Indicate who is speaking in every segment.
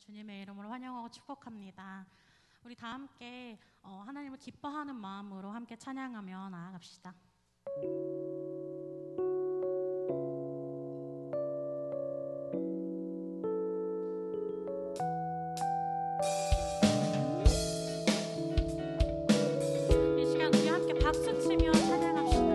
Speaker 1: 주님의 이름으로 환영하고 축복합니다. 우리 다 함께 하나님을 기뻐하는 마음으로 함께 찬양하며 나아갑시다. 이 시간 우리 함께 박수 치며 찬양합시다.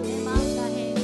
Speaker 1: 내 마음 다해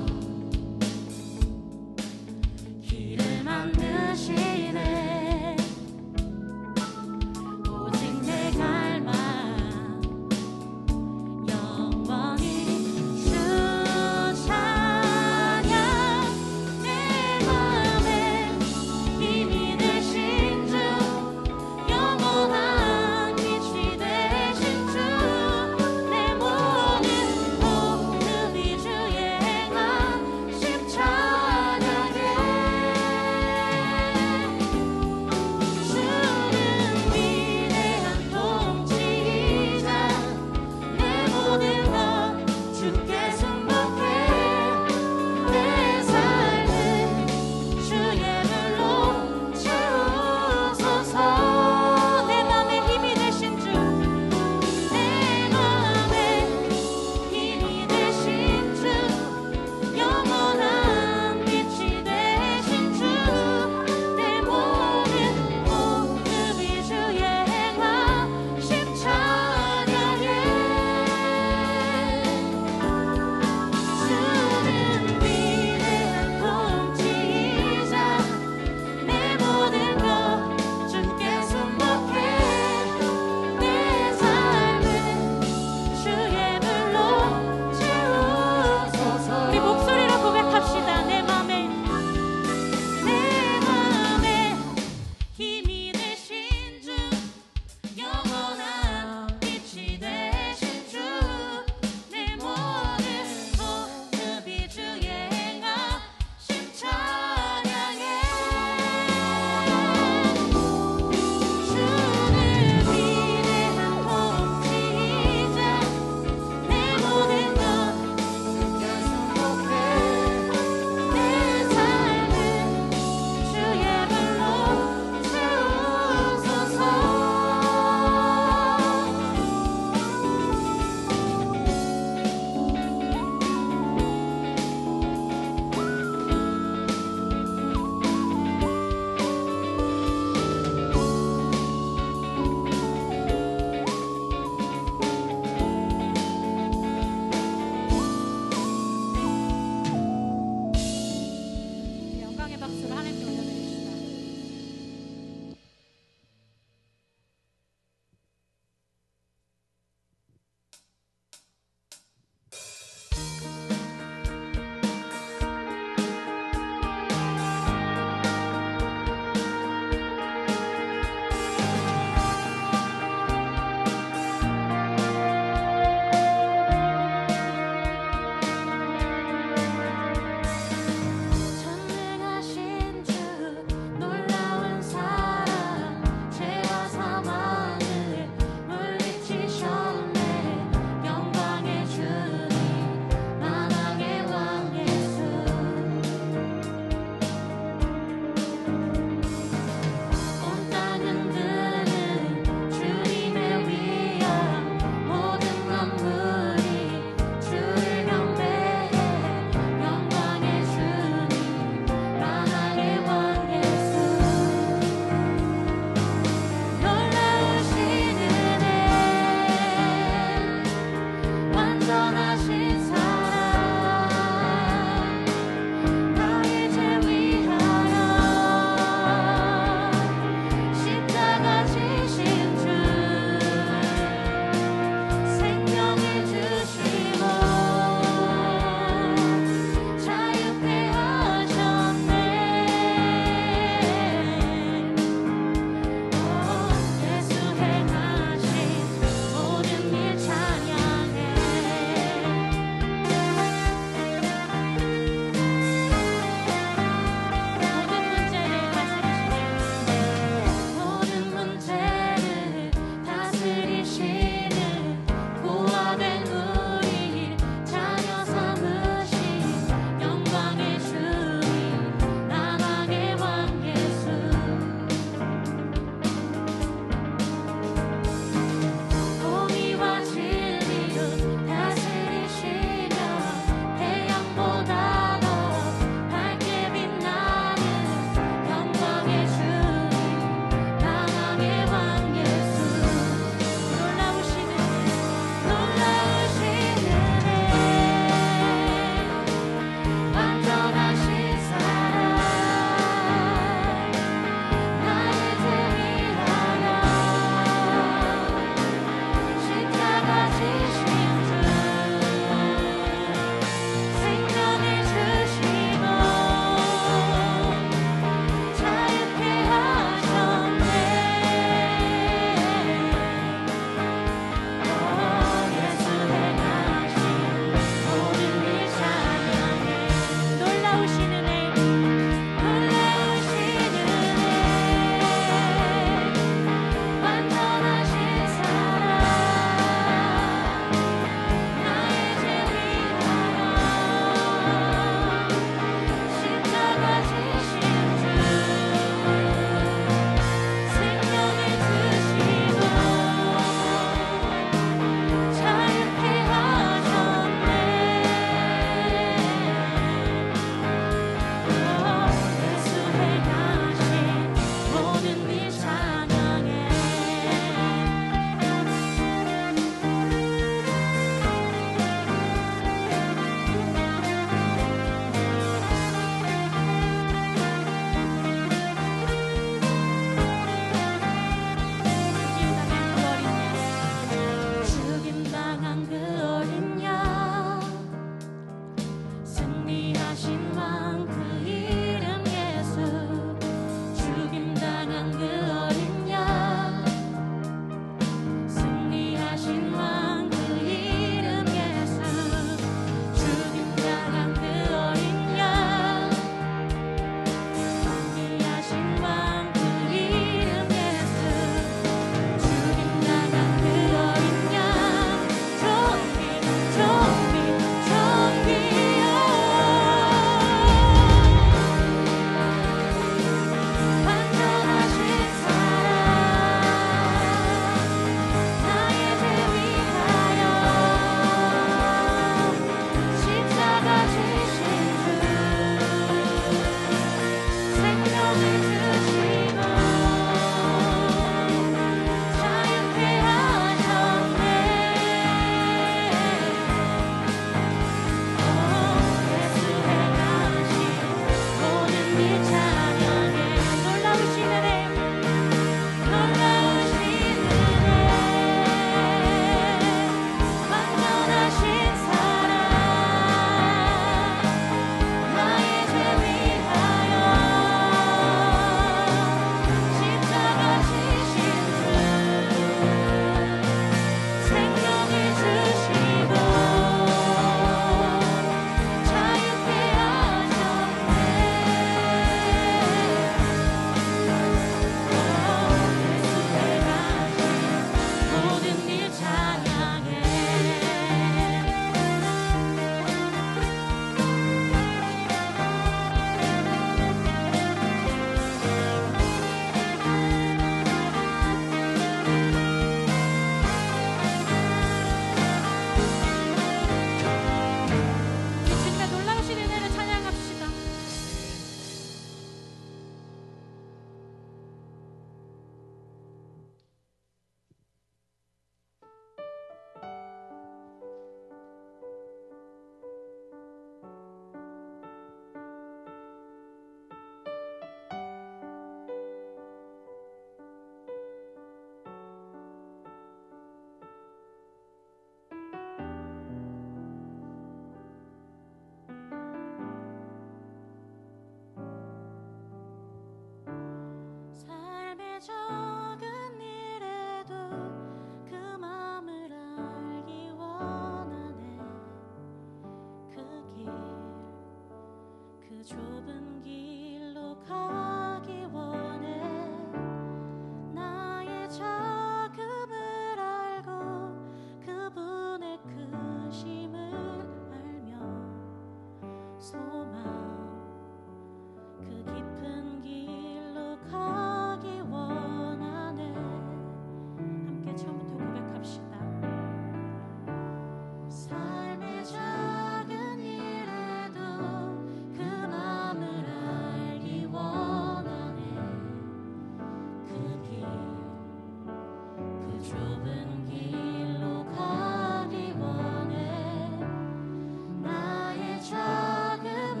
Speaker 2: 작은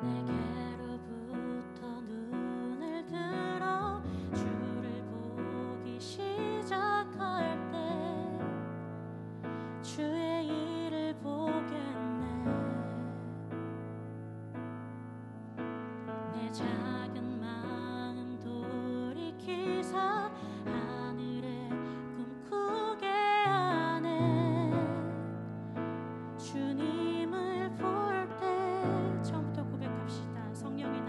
Speaker 1: 내게로부터 눈을 들어 주를 보기 시작할 때 주의 일을 보겠네. 내 작은 마음 돌이키사 하늘에 꿈꾸게 하네. 주님을 볼 때 처음부터 고백합시다. 성령이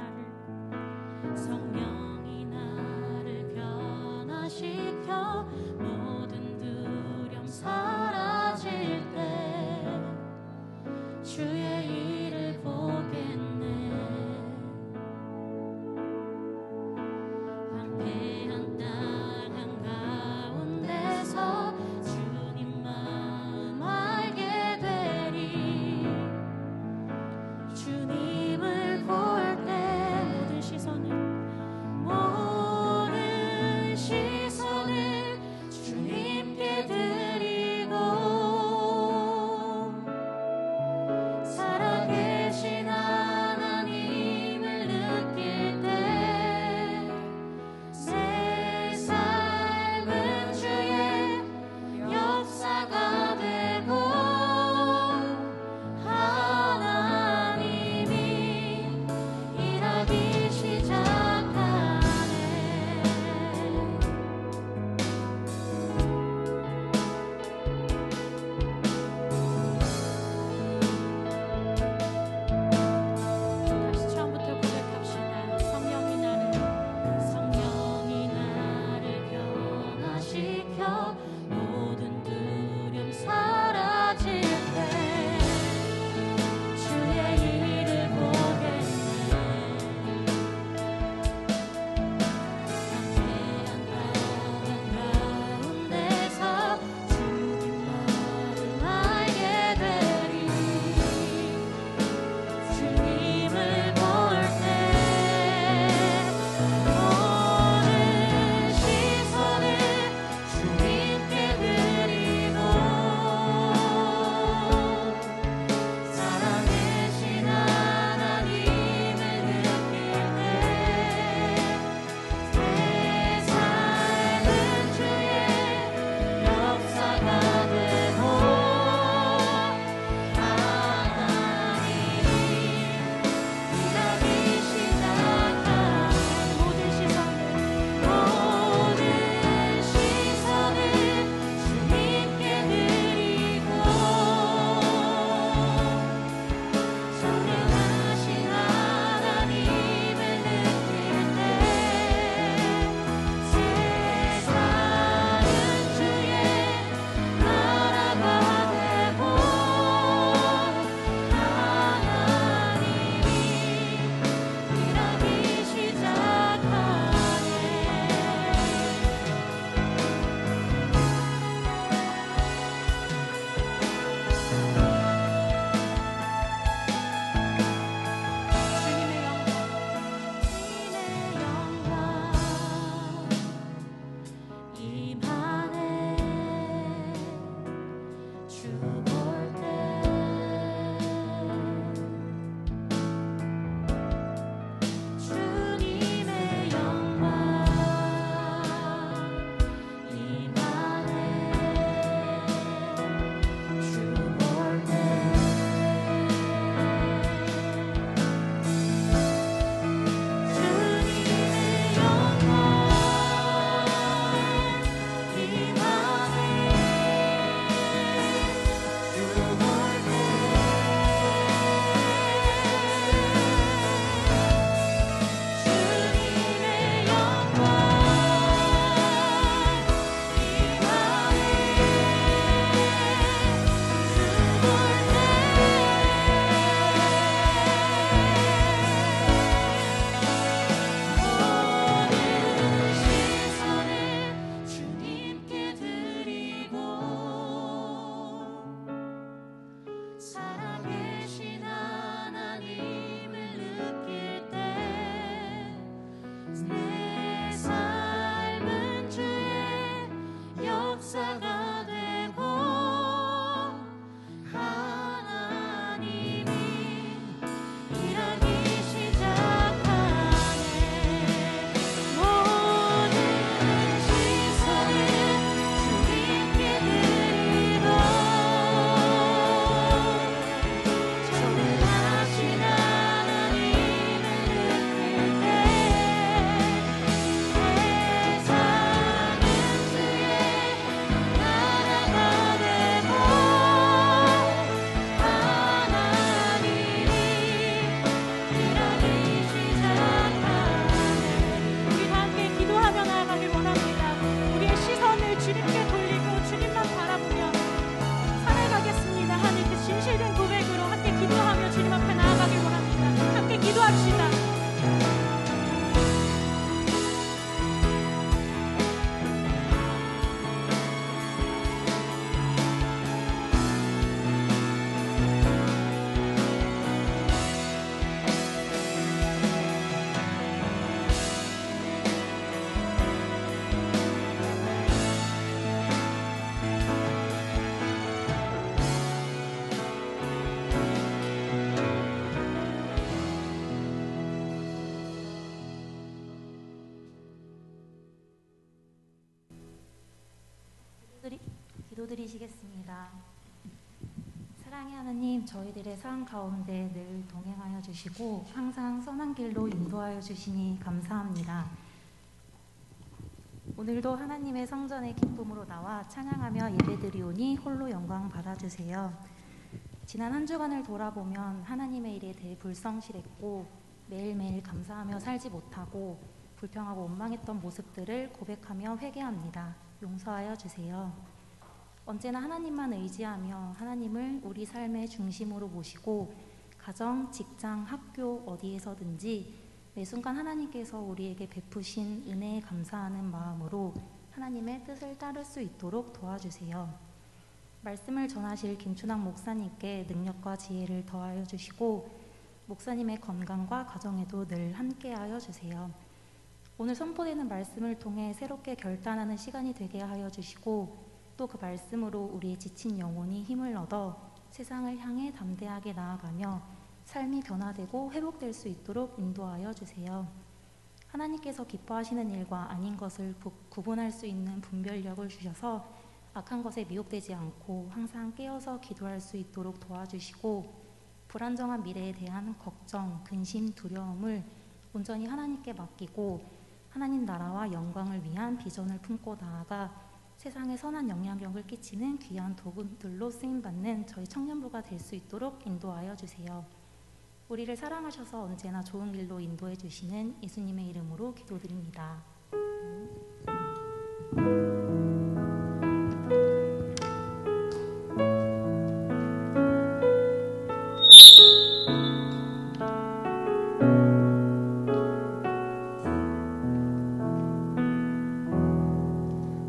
Speaker 1: 나를 변화시켜 모든 두려움 사라질 때 주의 일을 보겠네. 황폐한 땅 한가운데서 주님 마음 알게 되리. 주님을 볼 때 모든 시선을 주님께 드리고 살아계신 하나님을 느낄 때 새 삶은 주의 역사가 되고 하나님이
Speaker 2: 기도합시다.
Speaker 3: 기도드리시겠습니다. 사랑의 하나님, 저희들의 삶 가운데 늘 동행하여 주시고 항상 선한 길로 인도하여 주시니 감사합니다. 오늘도 하나님의 성전에 기쁨으로 나와 찬양하며 예배드리오니 홀로 영광 받아주세요. 지난 한 주간을 돌아보면 하나님의 일에 대해 불성실했고 매일매일 감사하며 살지 못하고 불평하고 원망했던 모습들을 고백하며 회개합니다. 용서하여 주세요. 언제나 하나님만 의지하며 하나님을 우리 삶의 중심으로 모시고 가정, 직장, 학교 어디에서든지 매 순간 하나님께서 우리에게 베푸신 은혜에 감사하는 마음으로 하나님의 뜻을 따를 수 있도록 도와주세요. 말씀을 전하실 김춘학 목사님께 능력과 지혜를 더하여 주시고 목사님의 건강과 가정에도 늘 함께하여 주세요. 오늘 선포되는 말씀을 통해 새롭게 결단하는 시간이 되게 하여 주시고 또 그 말씀으로 우리의 지친 영혼이 힘을 얻어 세상을 향해 담대하게 나아가며 삶이 변화되고 회복될 수 있도록 인도하여 주세요. 하나님께서 기뻐하시는 일과 아닌 것을 구분할 수 있는 분별력을 주셔서 악한 것에 미혹되지 않고 항상 깨어서 기도할 수 있도록 도와주시고 불안정한 미래에 대한 걱정, 근심, 두려움을 온전히 하나님께 맡기고 하나님 나라와 영광을 위한 비전을 품고 나아가 세상에 선한 영향력을 끼치는 귀한 도구들로 쓰임받는 저희 청년부가 될 수 있도록 인도하여 주세요. 우리를 사랑하셔서 언제나 좋은 길로 인도해 주시는 예수님의 이름으로 기도드립니다.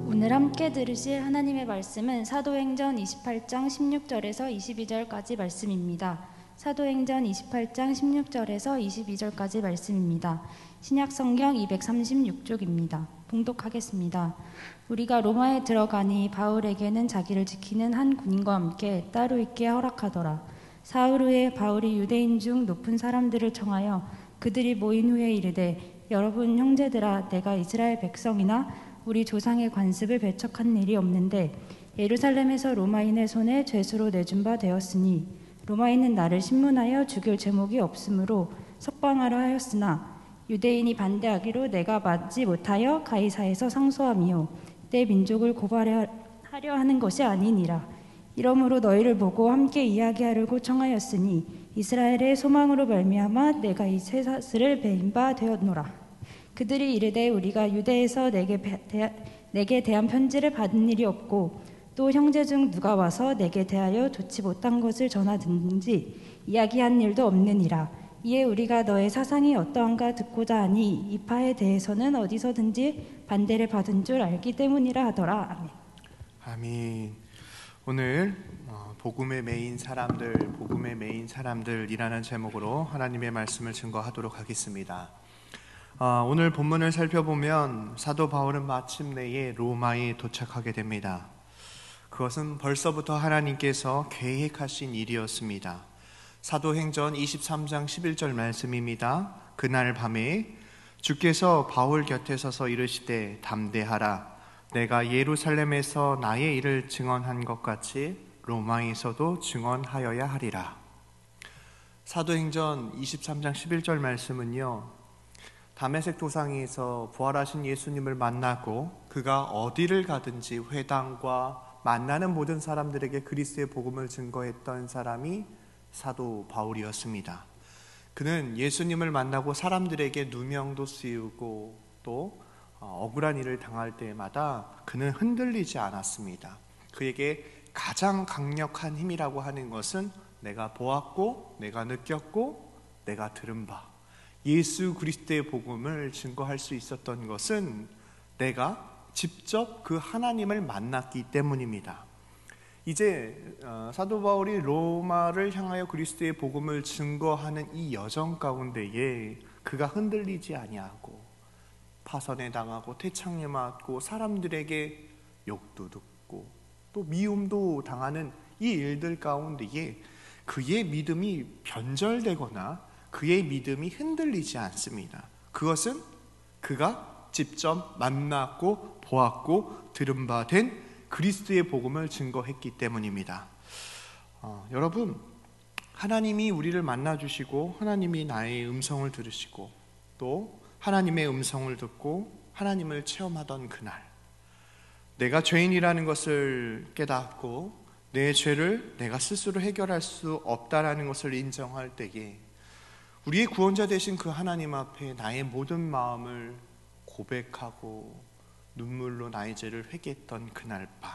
Speaker 4: 오늘 함께 들으실 하나님의 말씀은 사도행전 28장 16절에서 22절까지 말씀입니다. 사도행전 28장 16절에서 22절까지 말씀입니다. 신약성경 236쪽입니다. 봉독하겠습니다. 우리가 로마에 들어가니 바울에게는 자기를 지키는 한 군인과 함께 따로 있게 허락하더라. 사흘 후에 바울이 유대인 중 높은 사람들을 청하여 그들이 모인 후에 이르되 여러분 형제들아, 내가 이스라엘 백성이나 우리 조상의 관습을 배척한 일이 없는데 예루살렘에서 로마인의 손에 죄수로 내준 바 되었으니 로마인은 나를 신문하여 죽일 제목이 없으므로 석방하려 하였으나 유대인이 반대하기로 내가 맞지 못하여 가이사에서 상소함이요 내 민족을 고발하려 하는 것이 아니니라. 이러므로 너희를 보고 함께 이야기하려고 청하였으니 이스라엘의 소망으로 말미암아 내가 이 새 사슬을 베인 바 되었노라. 그들이 이르되 우리가 유대에서 내게 대한 편지를 받은 일이 없고 또 형제 중 누가 와서 내게 대하여 좋지 못한 것을 전하든지 이야기한 일도 없느니라. 이에 우리가 너의 사상이 어떠한가 듣고자 하니 이 파에 대해서는 어디서든지 반대를 받은 줄 알기 때문이라 하더라. 아멘.
Speaker 5: 아멘. 오늘 복음의 메인 사람들이라는 제목으로 하나님의 말씀을 증거하도록 하겠습니다. 오늘 본문을 살펴보면 사도 바울은 마침내에 로마에 도착하게 됩니다. 그것은 벌써부터 하나님께서 계획하신 일이었습니다. 사도행전 23장 11절 말씀입니다. 그날 밤에 주께서 바울 곁에 서서 이르시되 담대하라. 내가 예루살렘에서 나의 일을 증언한 것 같이 로마에서도 증언하여야 하리라. 사도행전 23장 11절 말씀은요, 다메섹 도상에서 부활하신 예수님을 만나고 그가 어디를 가든지 회당과 만나는 모든 사람들에게 그리스도의 복음을 증거했던 사람이 사도 바울이었습니다. 그는 예수님을 만나고 사람들에게 누명도 씌우고 또 억울한 일을 당할 때마다 그는 흔들리지 않았습니다. 그에게 가장 강력한 힘이라고 하는 것은 내가 보았고 내가 느꼈고 내가 들은 바, 예수 그리스도의 복음을 증거할 수 있었던 것은 내가 직접 그 하나님을 만났기 때문입니다. 이제 사도 바울이 로마를 향하여 그리스도의 복음을 증거하는 이 여정 가운데에 그가 흔들리지 아니하고 파선에 당하고 태창에 맞고 사람들에게 욕도 듣고 또 미움도 당하는 이 일들 가운데에 그의 믿음이 변절되거나 그의 믿음이 흔들리지 않습니다. 그것은 그가 직접 만났고 보았고 들은 바 된 그리스도의 복음을 증거했기 때문입니다. 여러분, 하나님이 우리를 만나주시고 하나님이 나의 음성을 들으시고 또 하나님의 음성을 듣고 하나님을 체험하던 그날, 내가 죄인이라는 것을 깨닫고 내 죄를 내가 스스로 해결할 수 없다라는 것을 인정할 때에 우리의 구원자 되신 그 하나님 앞에 나의 모든 마음을 고백하고 눈물로 나의 죄를 회개했던 그날 밤,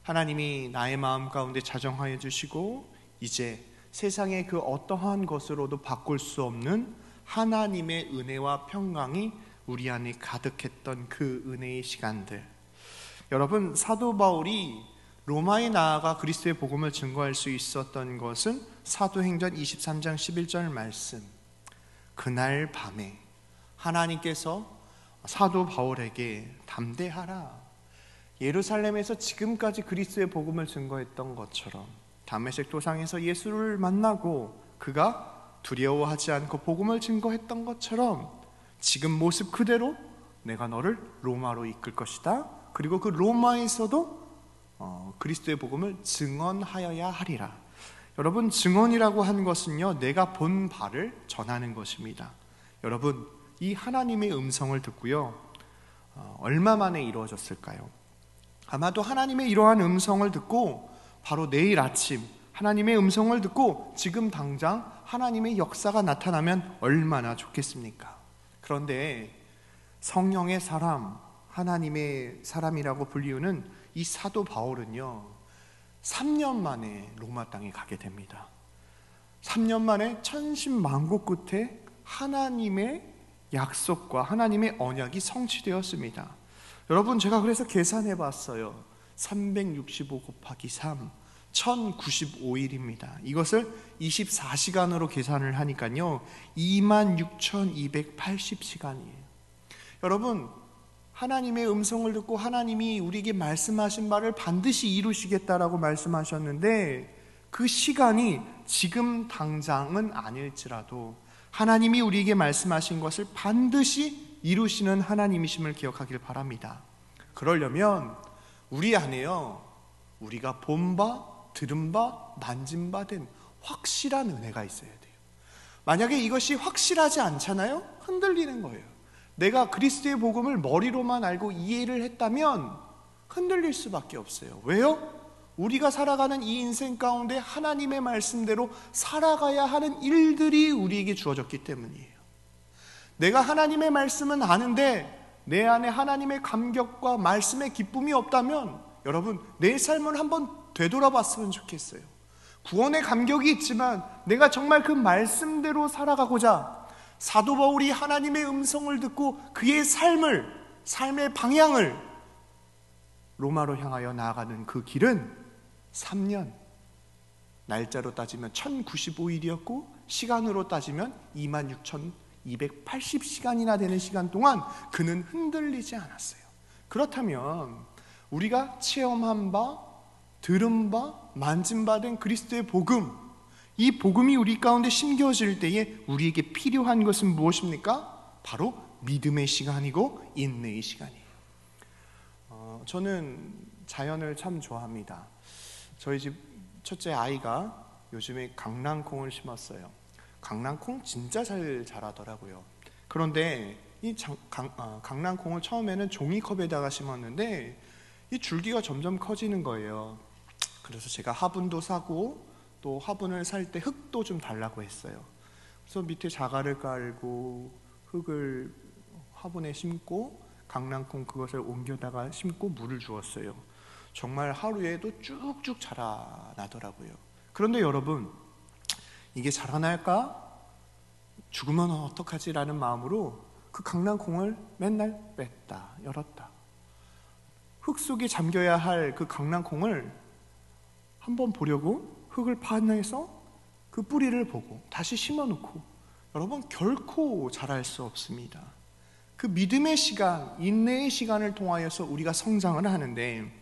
Speaker 5: 하나님이 나의 마음 가운데 자정하여 주시고 이제 세상의 그 어떠한 것으로도 바꿀 수 없는 하나님의 은혜와 평강이 우리 안에 가득했던 그 은혜의 시간들, 여러분, 사도 바울이 로마에 나아가 그리스도의 복음을 증거할 수 있었던 것은 사도행전 23장 11절 말씀, 그날 밤에 하나님께서 사도 바울에게 담대하라, 예루살렘에서 지금까지 그리스도의 복음을 증거했던 것처럼 다메섹 도상에서 예수를 만나고 그가 두려워하지 않고 복음을 증거했던 것처럼 지금 모습 그대로 내가 너를 로마로 이끌 것이다. 그리고 그 로마에서도 그리스도의 복음을 증언하여야 하리라. 여러분, 증언이라고 하는 것은요, 내가 본 바를 전하는 것입니다. 여러분, 이 하나님의 음성을 듣고요, 얼마 만에 이루어졌을까요? 아마도 하나님의 이러한 음성을 듣고 바로 내일 아침 하나님의 음성을 듣고 지금 당장 하나님의 역사가 나타나면 얼마나 좋겠습니까? 그런데 성령의 사람, 하나님의 사람이라고 불리우는 이 사도 바울은요, 3년 만에 로마 땅에 가게 됩니다. 3년 만에 천신만고 끝에 하나님의 약속과 하나님의 언약이 성취되었습니다. 여러분, 제가 그래서 계산해 봤어요. 365 곱하기 3, 1095일입니다. 이것을 24시간으로 계산을 하니까요 26,280시간이에요. 여러분, 하나님의 음성을 듣고 하나님이 우리에게 말씀하신 바를 반드시 이루시겠다라고 말씀하셨는데 그 시간이 지금 당장은 아닐지라도 하나님이 우리에게 말씀하신 것을 반드시 이루시는 하나님이심을 기억하길 바랍니다. 그러려면 우리 안에요, 우리가 본 바, 들은 바, 만진 바 된 확실한 은혜가 있어야 돼요. 만약에 이것이 확실하지 않잖아요? 흔들리는 거예요. 내가 그리스도의 복음을 머리로만 알고 이해를 했다면 흔들릴 수밖에 없어요. 왜요? 우리가 살아가는 이 인생 가운데 하나님의 말씀대로 살아가야 하는 일들이 우리에게 주어졌기 때문이에요. 내가 하나님의 말씀은 아는데 내 안에 하나님의 감격과 말씀의 기쁨이 없다면 여러분, 내 삶을 한번 되돌아봤으면 좋겠어요. 구원의 감격이 있지만 내가 정말 그 말씀대로 살아가고자 사도 바울이 하나님의 음성을 듣고 그의 삶의 방향을 로마로 향하여 나아가는 그 길은 3년, 날짜로 따지면 1095일이었고 시간으로 따지면 26,280시간이나 되는 시간 동안 그는 흔들리지 않았어요. 그렇다면 우리가 체험한 바, 들은 바, 만진 바 된 그리스도의 복음, 이 복음이 우리 가운데 심겨질 때에 우리에게 필요한 것은 무엇입니까? 바로 믿음의 시간이고 인내의 시간이에요. 저는 자연을 참 좋아합니다. 저희 집 첫째 아이가 요즘에 강낭콩을 심었어요. 강낭콩 진짜 잘 자라더라고요. 그런데 이 강낭콩을 처음에는 종이컵에다가 심었는데 이 줄기가 점점 커지는 거예요. 그래서 제가 화분도 사고 또 화분을 살 때 흙도 좀 달라고 했어요. 그래서 밑에 자갈을 깔고 흙을 화분에 심고 강낭콩 그것을 옮겨다가 심고 물을 주었어요. 정말 하루에도 쭉쭉 자라나더라고요. 그런데 여러분, 이게 자라날까? 죽으면 어떡하지라는 마음으로 그 강낭콩을 맨날 뺐다 열었다. 흙 속에 잠겨야 할 그 강낭콩을 한번 보려고 흙을 파내서 그 뿌리를 보고 다시 심어놓고, 여러분 결코 자랄 수 없습니다. 그 믿음의 시간, 인내의 시간을 통하여서 우리가 성장을 하는데,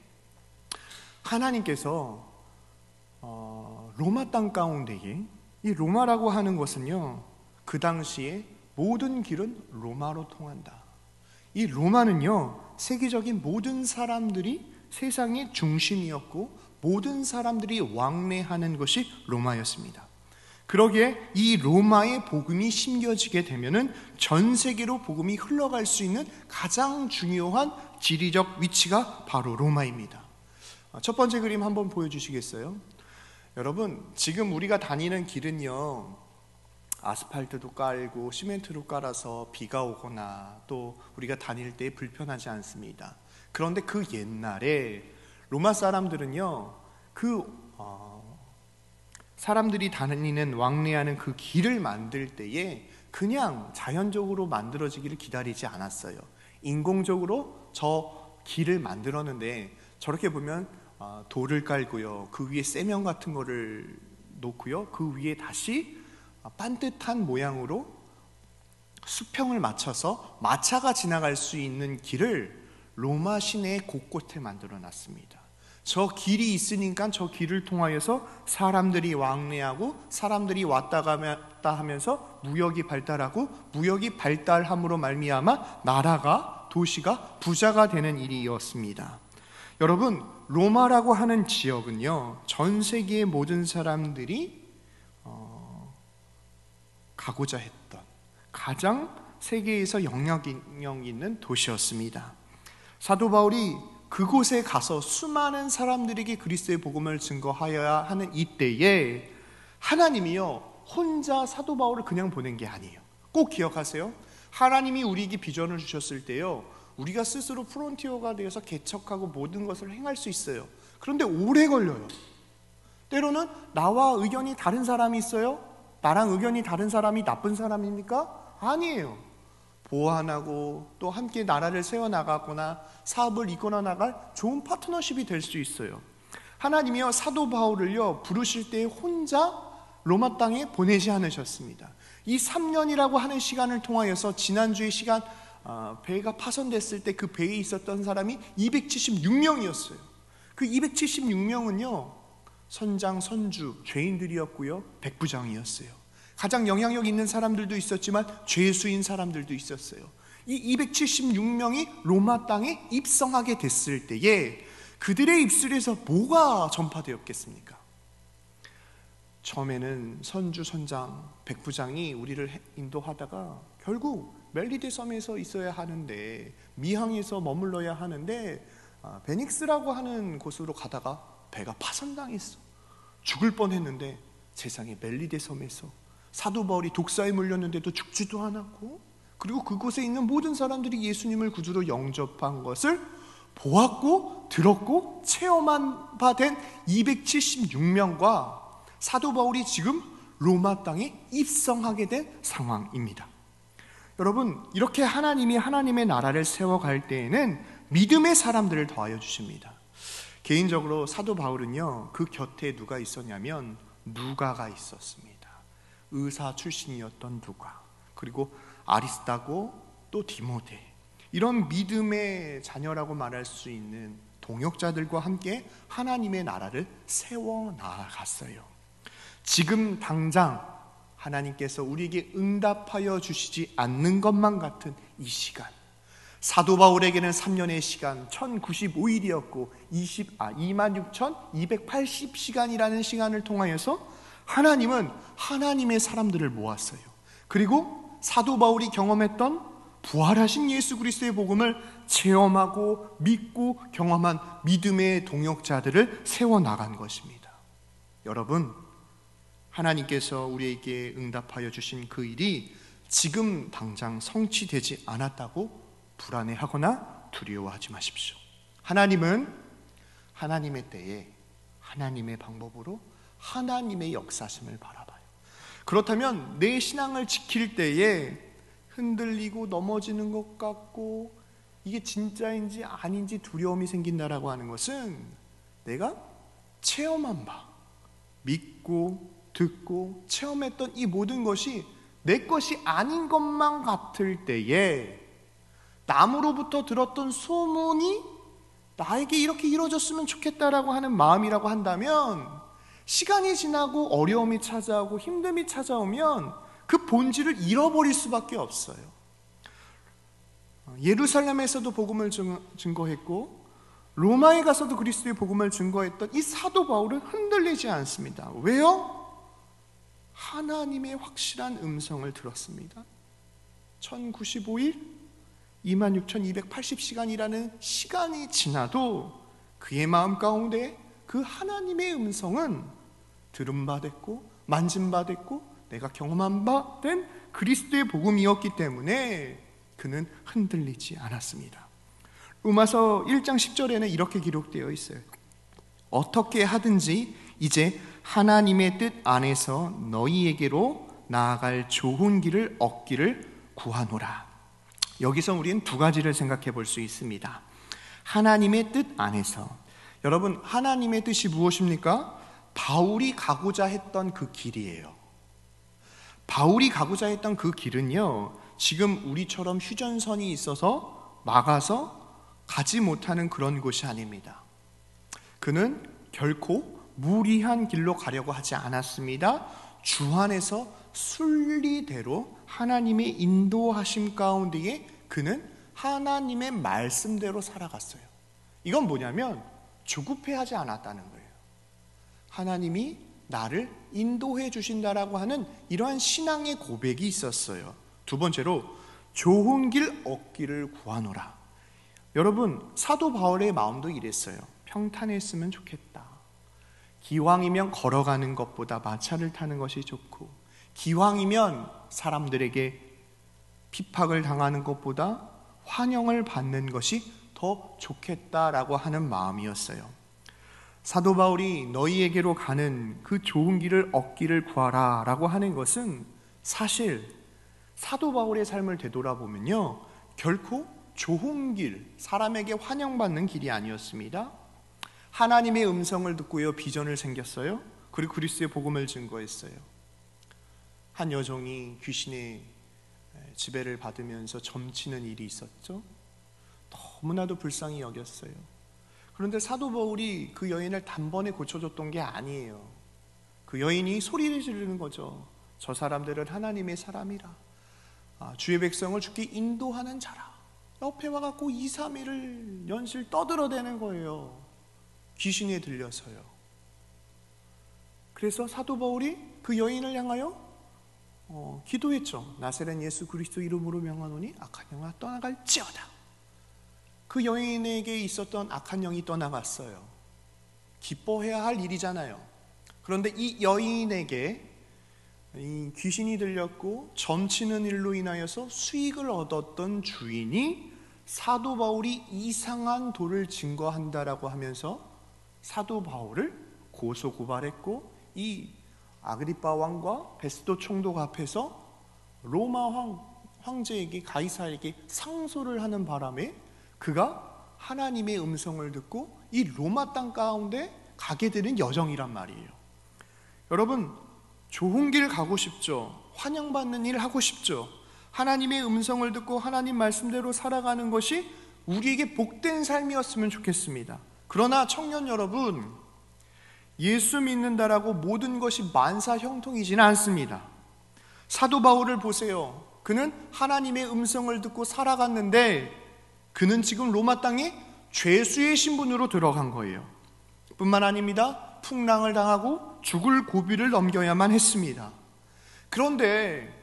Speaker 5: 하나님께서 로마 땅 가운데에, 이 로마라고 하는 것은요, 그 당시에 모든 길은 로마로 통한다. 이 로마는요, 세계적인 모든 사람들이 세상의 중심이었고 모든 사람들이 왕래하는 것이 로마였습니다. 그러기에 이 로마의 복음이 심겨지게 되면은 전 세계로 복음이 흘러갈 수 있는 가장 중요한 지리적 위치가 바로 로마입니다. 첫 번째 그림 한번 보여주시겠어요? 여러분, 지금 우리가 다니는 길은요, 아스팔트도 깔고 시멘트로 깔아서 비가 오거나 또 우리가 다닐 때 불편하지 않습니다. 그런데 그 옛날에 로마 사람들은요, 사람들이 다니는 왕래하는 그 길을 만들 때에 그냥 자연적으로 만들어지기를 기다리지 않았어요. 인공적으로 저 길을 만들었는데, 저렇게 보면 돌을 깔고요, 그 위에 세면 같은 거를 놓고요, 그 위에 다시 반듯한 모양으로 수평을 맞춰서 마차가 지나갈 수 있는 길을 로마 시내 곳곳에 만들어 놨습니다. 저 길이 있으니까 저 길을 통하여서 사람들이 왕래하고 사람들이 왔다 갔다 하면서 무역이 발달하고, 무역이 발달함으로 말미암아 나라가, 도시가 부자가 되는 일이었습니다. 여러분, 로마라고 하는 지역은요, 전 세계의 모든 사람들이 가고자 했던 가장 세계에서 영향력 있는 도시였습니다. 사도 바울이 그곳에 가서 수많은 사람들에게 그리스도의 복음을 증거하여야 하는 이때에 하나님이요, 혼자 사도 바울을 그냥 보낸 게 아니에요. 꼭 기억하세요. 하나님이 우리에게 비전을 주셨을 때요, 우리가 스스로 프론티어가 되어서 개척하고 모든 것을 행할 수 있어요. 그런데 오래 걸려요. 때로는 나와 의견이 다른 사람이 있어요. 나랑 의견이 다른 사람이 나쁜 사람입니까? 아니에요. 보완하고 또 함께 나라를 세워나가거나 사업을 이끌어 나갈 좋은 파트너십이 될 수 있어요. 하나님이요, 사도 바울을요, 부르실 때 혼자 로마 땅에 보내지 않으셨습니다. 이 3년이라고 하는 시간을 통하여서, 지난주의 시간 배가 파손됐을 때 그 배에 있었던 사람이 276명이었어요. 그 276명은요 선장, 선주, 죄인들이었고요, 백부장이었어요. 가장 영향력 있는 사람들도 있었지만 죄수인 사람들도 있었어요. 이 276명이 로마 땅에 입성하게 됐을 때에 그들의 입술에서 뭐가 전파되었겠습니까? 처음에는 선주, 선장, 백부장이 우리를 인도하다가 결국 멜리데 섬에서 있어야 하는데, 미항에서 머물러야 하는데 베닉스라고 하는 곳으로 가다가 배가 파손당했어. 죽을 뻔했는데 세상에 멜리데 섬에서 사도 바울이 독사에 물렸는데도 죽지도 않았고, 그리고 그곳에 있는 모든 사람들이 예수님을 구주로 영접한 것을 보았고 들었고 체험한 바 된 276명과 사도 바울이 지금 로마 땅에 입성하게 된 상황입니다. 여러분, 이렇게 하나님이 하나님의 나라를 세워갈 때에는 믿음의 사람들을 더하여 주십니다. 개인적으로 사도 바울은요, 그 곁에 누가 있었냐면 누가가 있었습니다. 의사 출신이었던 누가, 그리고 아리스타고, 또 디모데, 이런 믿음의 자녀라고 말할 수 있는 동역자들과 함께 하나님의 나라를 세워나갔어요. 지금 당장 하나님께서 우리에게 응답하여 주시지 않는 것만 같은 이 시간, 사도 바울에게는 3년의 시간 1095일이었고 26,280시간이라는 시간을 통하여서 하나님은 하나님의 사람들을 모았어요. 그리고 사도 바울이 경험했던 부활하신 예수 그리스도의 복음을 체험하고 믿고 경험한 믿음의 동역자들을 세워나간 것입니다. 여러분, 하나님께서 우리에게 응답하여 주신 그 일이 지금 당장 성취되지 않았다고 불안해하거나 두려워하지 마십시오. 하나님은 하나님의 때에 하나님의 방법으로 하나님의 역사심을 바라봐요. 그렇다면 내 신앙을 지킬 때에 흔들리고 넘어지는 것 같고 이게 진짜인지 아닌지 두려움이 생긴다라고 하는 것은 내가 체험한 바, 믿고 듣고 체험했던 이 모든 것이 내 것이 아닌 것만 같을 때에 남으로부터 들었던 소문이 나에게 이렇게 이루어졌으면 좋겠다라고 하는 마음이라고 한다면 시간이 지나고 어려움이 찾아오고 힘듦이 찾아오면 그 본질을 잃어버릴 수밖에 없어요. 예루살렘에서도 복음을 증거했고 로마에 가서도 그리스도의 복음을 증거했던 이 사도 바울은 흔들리지 않습니다. 왜요? 하나님의 확실한 음성을 들었습니다. 1095일 26,280시간이라는 시간이 지나도 그의 마음 가운데 그 하나님의 음성은 들은 바 됐고 만진 바 됐고 내가 경험한 바 된 그리스도의 복음이었기 때문에 그는 흔들리지 않았습니다. 로마서 1장 10절에는 이렇게 기록되어 있어요. 어떻게 하든지 이제 하나님의 뜻 안에서 너희에게로 나아갈 좋은 길을 얻기를 구하노라. 여기서 우리는 두 가지를 생각해 볼 수 있습니다. 하나님의 뜻 안에서, 여러분 하나님의 뜻이 무엇입니까? 바울이 가고자 했던 그 길이에요. 바울이 가고자 했던 그 길은요, 지금 우리처럼 휴전선이 있어서 막아서 가지 못하는 그런 곳이 아닙니다. 그는 결코 무리한 길로 가려고 하지 않았습니다. 주 안에서 순리대로 하나님의 인도하심 가운데에 그는 하나님의 말씀대로 살아갔어요. 이건 뭐냐면 조급해하지 않았다는 거예요. 하나님이 나를 인도해 주신다라고 하는 이러한 신앙의 고백이 있었어요. 두 번째로 좋은 길 얻기를 구하노라. 여러분 사도 바울의 마음도 이랬어요. 평탄했으면 좋겠다. 기왕이면 걸어가는 것보다 마차를 타는 것이 좋고, 기왕이면 사람들에게 핍박을 당하는 것보다 환영을 받는 것이 더 좋겠다라고 하는 마음이었어요. 사도 바울이 너희에게로 가는 그 좋은 길을 얻기를 구하라 라고 하는 것은 사실 사도 바울의 삶을 되돌아보면요, 결코 좋은 길, 사람에게 환영받는 길이 아니었습니다. 하나님의 음성을 듣고요, 비전을 생겼어요. 그리고 그리스도의 복음을 증거했어요. 한 여종이 귀신의 지배를 받으면서 점치는 일이 있었죠. 너무나도 불쌍히 여겼어요. 그런데 사도 바울이 그 여인을 단번에 고쳐줬던 게 아니에요. 그 여인이 소리를 지르는 거죠. 저 사람들은 하나님의 사람이라, 주의 백성을 주께 인도하는 자라. 옆에 와갖고 2, 3일을 연실 떠들어대는 거예요. 귀신에 들려서요. 그래서 사도 바울이 그 여인을 향하여 기도했죠. 나사렛 예수 그리스도 이름으로 명하노니 악한 영아 떠나갈지어다. 그 여인에게 있었던 악한 영이 떠나갔어요. 기뻐해야 할 일이잖아요. 그런데 이 여인에게 이 귀신이 들렸고 점치는 일로 인하여서 수익을 얻었던 주인이 사도 바울이 이상한 도를 증거한다라고 하면서 사도 바울을 고소 고발했고, 이 아그리빠 왕과 베스도 총독 앞에서 로마 황제에게, 가이사에게 상소를 하는 바람에 그가 하나님의 음성을 듣고 이 로마 땅 가운데 가게 되는 여정이란 말이에요. 여러분 좋은 길 가고 싶죠? 환영받는 일 하고 싶죠? 하나님의 음성을 듣고 하나님 말씀대로 살아가는 것이 우리에게 복된 삶이었으면 좋겠습니다. 그러나 청년 여러분, 예수 믿는다라고 모든 것이 만사 형통이지는 않습니다. 사도 바울을 보세요. 그는 하나님의 음성을 듣고 살아갔는데 그는 지금 로마 땅에 죄수의 신분으로 들어간 거예요. 뿐만 아닙니다. 풍랑을 당하고 죽을 고비를 넘겨야만 했습니다. 그런데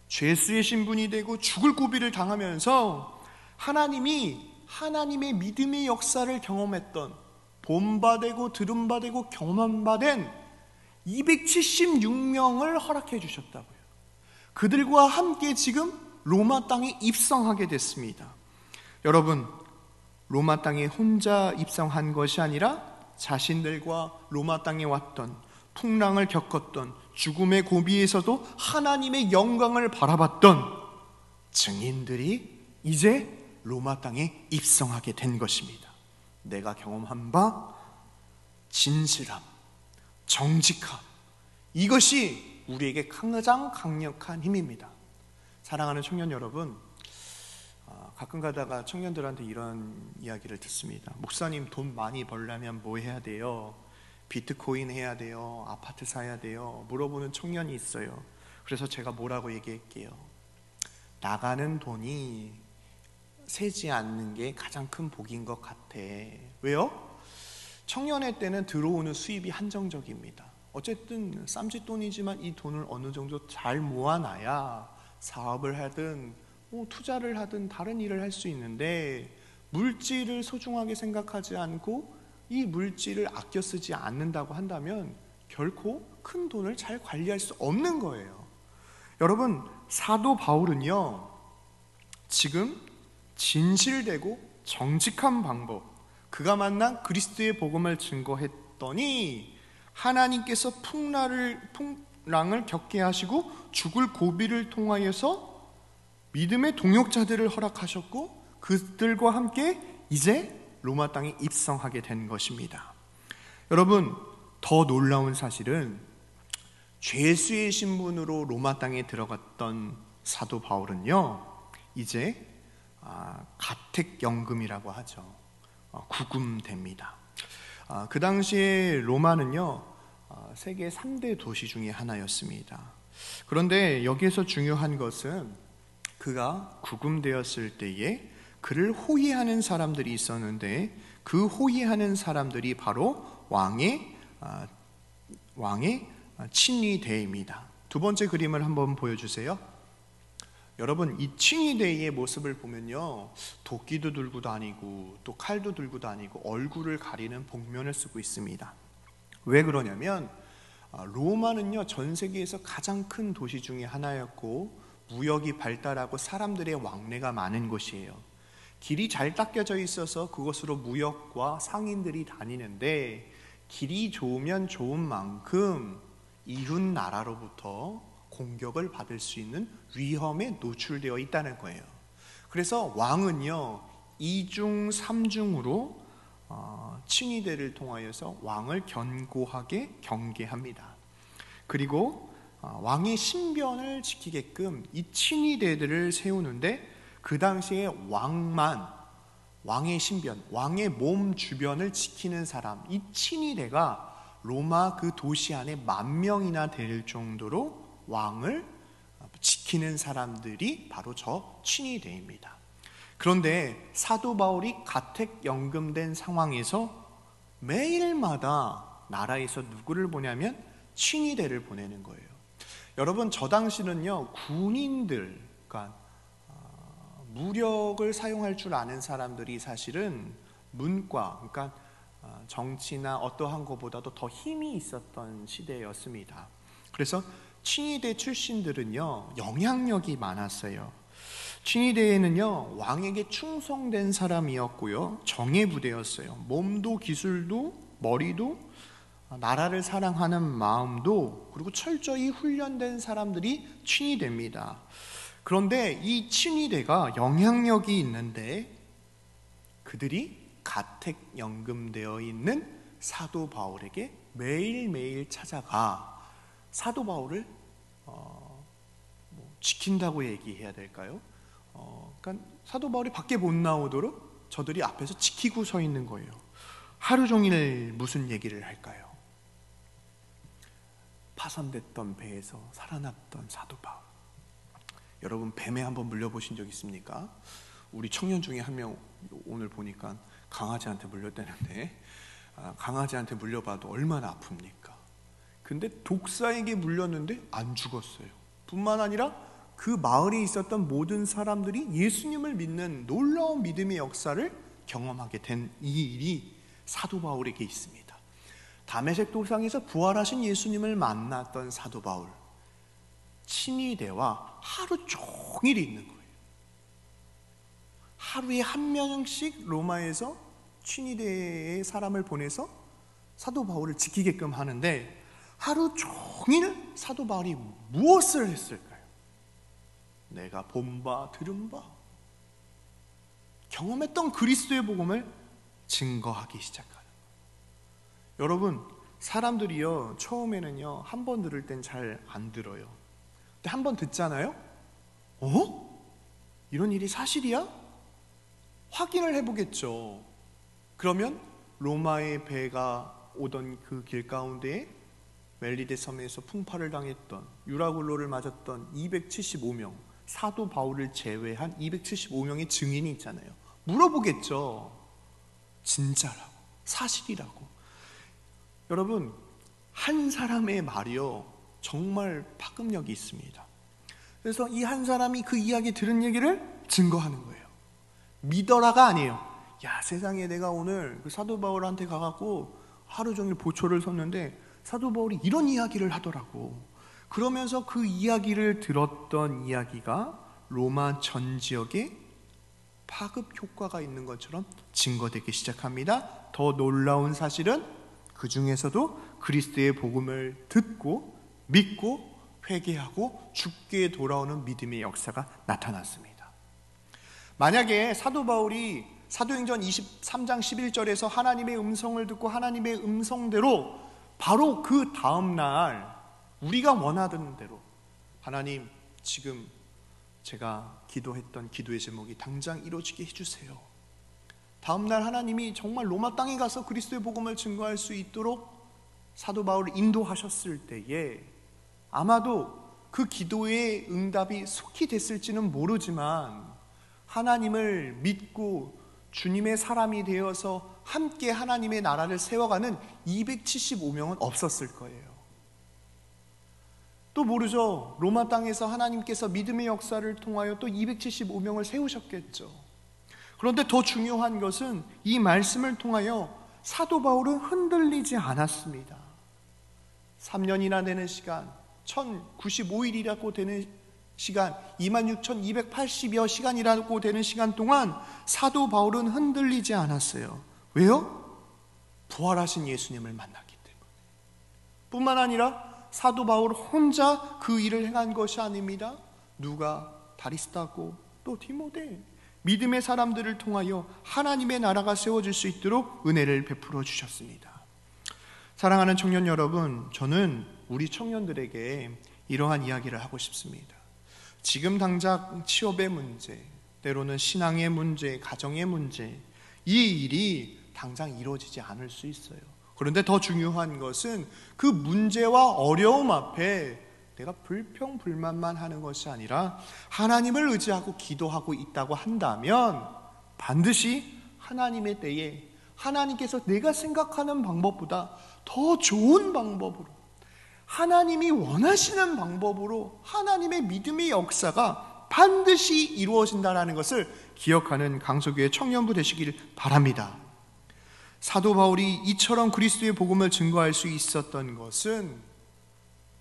Speaker 5: 죄수의 신분이 되고 죽을 고비를 당하면서 하나님의 믿음의 역사를 경험했던, 본받되고 들은받되고 경험받은 276명을 허락해 주셨다고요. 그들과 함께 지금 로마 땅에 입성하게 됐습니다. 여러분, 로마 땅에 혼자 입성한 것이 아니라 자신들과 로마 땅에 왔던, 풍랑을 겪었던, 죽음의 고비에서도 하나님의 영광을 바라봤던 증인들이 이제 로마 땅에 입성하게 된 것입니다. 내가 경험한 바 진실함, 정직함, 이것이 우리에게 가장 강력한 힘입니다. 사랑하는 청년 여러분, 가끔 가다가 청년들한테 이런 이야기를 듣습니다. 목사님, 돈 많이 벌려면 뭐 해야 돼요? 비트코인 해야 돼요? 아파트 사야 돼요? 물어보는 청년이 있어요. 그래서 제가 뭐라고 얘기할게요. 나가는 돈이 새지 않는 게 가장 큰 복인 것 같아. 왜요? 청년의 때는 들어오는 수입이 한정적입니다. 어쨌든 쌈짓돈이지만 이 돈을 어느 정도 잘 모아놔야 사업을 하든 투자를 하든 다른 일을 할 수 있는데, 물질을 소중하게 생각하지 않고 이 물질을 아껴 쓰지 않는다고 한다면 결코 큰 돈을 잘 관리할 수 없는 거예요. 여러분, 사도 바울은요, 지금 진실되고 정직한 방법, 그가 만난 그리스도의 복음을 증거했더니 하나님께서 풍랑을 겪게 하시고 죽을 고비를 통하여서 믿음의 동역자들을 허락하셨고, 그들과 함께 이제 로마 땅에 입성하게 된 것입니다. 여러분, 더 놀라운 사실은 죄수의 신분으로 로마 땅에 들어갔던 사도 바울은요, 이제 가택연금이라고 하죠. 구금됩니다. 그 당시에 로마는요, 세계 3대 도시 중에 하나였습니다. 그런데 여기에서 중요한 것은 그가 구금되었을 때에 그를 호위하는 사람들이 있었는데, 그 호위하는 사람들이 바로 왕의 친위대입니다. 두 번째 그림을 한번 보여주세요. 여러분, 이 친위대의 모습을 보면요, 도끼도 들고 다니고 또 칼도 들고 다니고 얼굴을 가리는 복면을 쓰고 있습니다. 왜 그러냐면 로마는요, 전 세계에서 가장 큰 도시 중에 하나였고 무역이 발달하고 사람들의 왕래가 많은 곳이에요. 길이 잘 닦여져 있어서 그곳으로 무역과 상인들이 다니는데, 길이 좋으면 좋은 만큼 이웃 나라로부터 공격을 받을 수 있는 위험에 노출되어 있다는 거예요. 그래서 왕은요, 2중 3중으로 친위대를 통하여서 왕을 견고하게 경계합니다. 그리고 왕의 신변을 지키게끔 이 친위대들을 세우는데, 그 당시에 왕의 신변, 왕의 몸 주변을 지키는 사람, 이 친위대가 로마 그 도시 안에 10,000명이나 될 정도로 왕을 지키는 사람들이 바로 저 친위대입니다. 그런데 사도 바울이 가택연금된 상황에서 매일마다 나라에서 누구를 보냐면 친위대를 보내는 거예요. 여러분, 저 당시는요, 군인들, 그러니까 무력을 사용할 줄 아는 사람들이 사실은 문과, 그러니까 정치나 어떠한 것보다도 더 힘이 있었던 시대였습니다. 그래서 친위대 출신들은요, 영향력이 많았어요. 친위대에는요, 왕에게 충성된 사람이었고요, 정예부대였어요. 몸도 기술도 머리도 나라를 사랑하는 마음도, 그리고 철저히 훈련된 사람들이 친위대입니다. 그런데 이 친위대가 영향력이 있는데, 그들이 가택연금되어 있는 사도 바울에게 매일매일 찾아가 사도 바울을 지킨다고 얘기해야 될까요? 그러니까 사도 바울이 밖에 못 나오도록 저들이 앞에서 지키고 서 있는 거예요. 하루 종일 무슨 얘기를 할까요? 파손됐던 배에서 살아났던 사도 바울. 여러분, 뱀에 한번 물려보신 적 있습니까? 우리 청년 중에 한 명 오늘 보니까 강아지한테 물렸다는데, 강아지한테 물려봐도 얼마나 아픕니까? 근데 독사에게 물렸는데 안 죽었어요. 뿐만 아니라 그 마을에 있었던 모든 사람들이 예수님을 믿는 놀라운 믿음의 역사를 경험하게 된 이 일이 사도 바울에게 있습니다. 다메섹 도상에서 부활하신 예수님을 만났던 사도 바울, 친위대와 하루 종일 있는 거예요. 하루에 한 명씩 로마에서 친위대의 사람을 보내서 사도 바울을 지키게끔 하는데, 하루 종일 사도 바울이 무엇을 했을까요? 내가 본 바 들은 바 경험했던 그리스도의 복음을 증거하기 시작하는 거예요. 여러분, 사람들이요 처음에는요 한 번 들을 땐 잘 안 들어요. 근데 한 번 듣잖아요. 이런 일이 사실이야? 확인을 해보겠죠. 그러면 로마의 배가 오던 그 길 가운데에 멜리데 섬에서 풍파를 당했던, 유라굴로를 맞았던 275명, 사도 바울을 제외한 275명의 증인이 있잖아요. 물어보겠죠. 진짜라고, 사실이라고. 여러분, 한 사람의 말이요 정말 파급력이 있습니다. 그래서 이 한 사람이 그 이야기 들은 얘기를 증거하는 거예요. 믿어라가 아니에요. 야, 세상에 내가 오늘 그 사도 바울한테 가갖고 하루 종일 보초를 섰는데 사도 바울이 이런 이야기를 하더라고. 그러면서 그 이야기를 들었던 이야기가 로마 전 지역에 파급 효과가 있는 것처럼 증거되기 시작합니다. 더 놀라운 사실은 그 중에서도 그리스도의 복음을 듣고 믿고 회개하고 죽게 돌아오는 믿음의 역사가 나타났습니다. 만약에 사도 바울이 사도행전 23장 11절에서 하나님의 음성을 듣고 하나님의 음성대로 바로 그 다음날 우리가 원하던 대로 하나님, 지금 제가 기도했던 기도의 제목이 당장 이루어지게 해주세요. 다음날 하나님이 정말 로마 땅에 가서 그리스도의 복음을 증거할 수 있도록 사도 바울을 인도하셨을 때에 아마도 그 기도의 응답이 속히 됐을지는 모르지만 하나님을 믿고 주님의 사람이 되어서 함께 하나님의 나라를 세워가는 275명은 없었을 거예요. 또 모르죠. 로마 땅에서 하나님께서 믿음의 역사를 통하여 또 275명을 세우셨겠죠. 그런데 더 중요한 것은 이 말씀을 통하여 사도 바울은 흔들리지 않았습니다. 3년이나 되는 시간, 1095일이라고 되는 시간, 26,280여 시간이라고 되는 시간 동안 사도 바울은 흔들리지 않았어요. 왜요? 부활하신 예수님을 만났기 때문에. 뿐만 아니라 사도 바울 혼자 그 일을 행한 것이 아닙니다. 누가, 다리스다고, 또 디모데, 믿음의 사람들을 통하여 하나님의 나라가 세워질 수 있도록 은혜를 베풀어 주셨습니다. 사랑하는 청년 여러분, 저는 우리 청년들에게 이러한 이야기를 하고 싶습니다. 지금 당장 취업의 문제, 때로는 신앙의 문제, 가정의 문제, 이 일이 당장 이루어지지 않을 수 있어요. 그런데 더 중요한 것은 그 문제와 어려움 앞에 내가 불평불만만 하는 것이 아니라 하나님을 의지하고 기도하고 있다고 한다면 반드시 하나님의 때에 하나님께서 내가 생각하는 방법보다 더 좋은 방법으로, 하나님이 원하시는 방법으로 하나님의 믿음의 역사가 반드시 이루어진다는 것을 기억하는 강서교회 청년부 되시길 바랍니다. 사도 바울이 이처럼 그리스도의 복음을 증거할 수 있었던 것은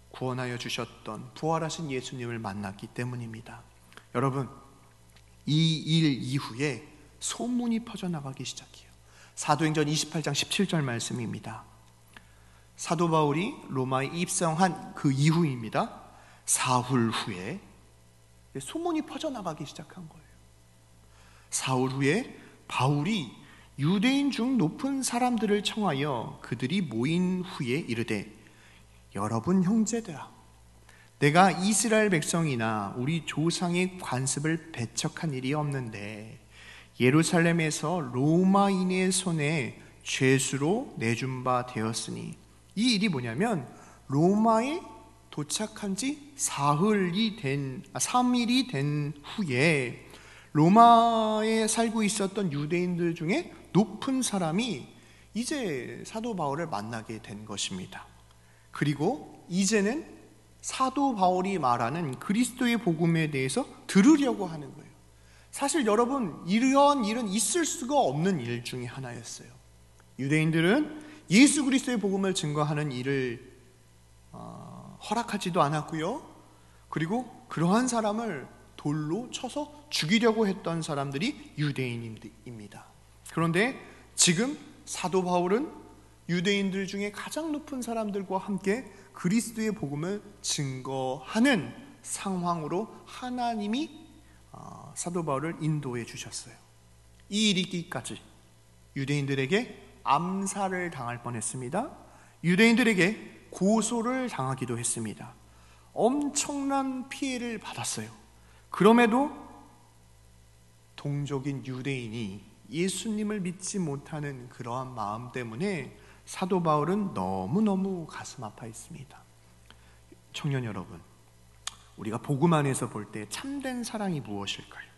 Speaker 5: 구원하여 주셨던 부활하신 예수님을 만났기 때문입니다. 여러분, 이 일 이후에 소문이 퍼져나가기 시작해요. 사도행전 28장 17절 말씀입니다. 사도 바울이 로마에 입성한 그 이후입니다. 사흘 후에 소문이 퍼져나가기 시작한 거예요. 사흘 후에 바울이 유대인 중 높은 사람들을 청하여 그들이 모인 후에 이르되, 여러분 형제들아, 내가 이스라엘 백성이나 우리 조상의 관습을 배척한 일이 없는데 예루살렘에서 로마인의 손에 죄수로 내준 바 되었으니, 이 일이 뭐냐면 로마에 도착한 지 3일이 된 후에 로마에 살고 있었던 유대인들 중에 높은 사람이 이제 사도 바울을 만나게 된 것입니다. 그리고 이제는 사도 바울이 말하는 그리스도의 복음에 대해서 들으려고 하는 거예요. 사실 여러분, 이러한 일은 있을 수가 없는 일 중에 하나였어요. 유대인들은 예수 그리스도의 복음을 증거하는 일을 허락하지도 않았고요. 그리고 그러한 사람을 돌로 쳐서 죽이려고 했던 사람들이 유대인입니다. 그런데 지금 사도 바울은 유대인들 중에 가장 높은 사람들과 함께 그리스도의 복음을 증거하는 상황으로 하나님이 사도 바울을 인도해 주셨어요. 이 일이 있기까지 유대인들에게 암살을 당할 뻔했습니다. 유대인들에게 고소를 당하기도 했습니다. 엄청난 피해를 받았어요. 그럼에도 동족인 유대인이 예수님을 믿지 못하는 그러한 마음 때문에 사도 바울은 너무너무 가슴 아파했습니다. 청년 여러분, 우리가 복음 안에서 볼 때 참된 사랑이 무엇일까요?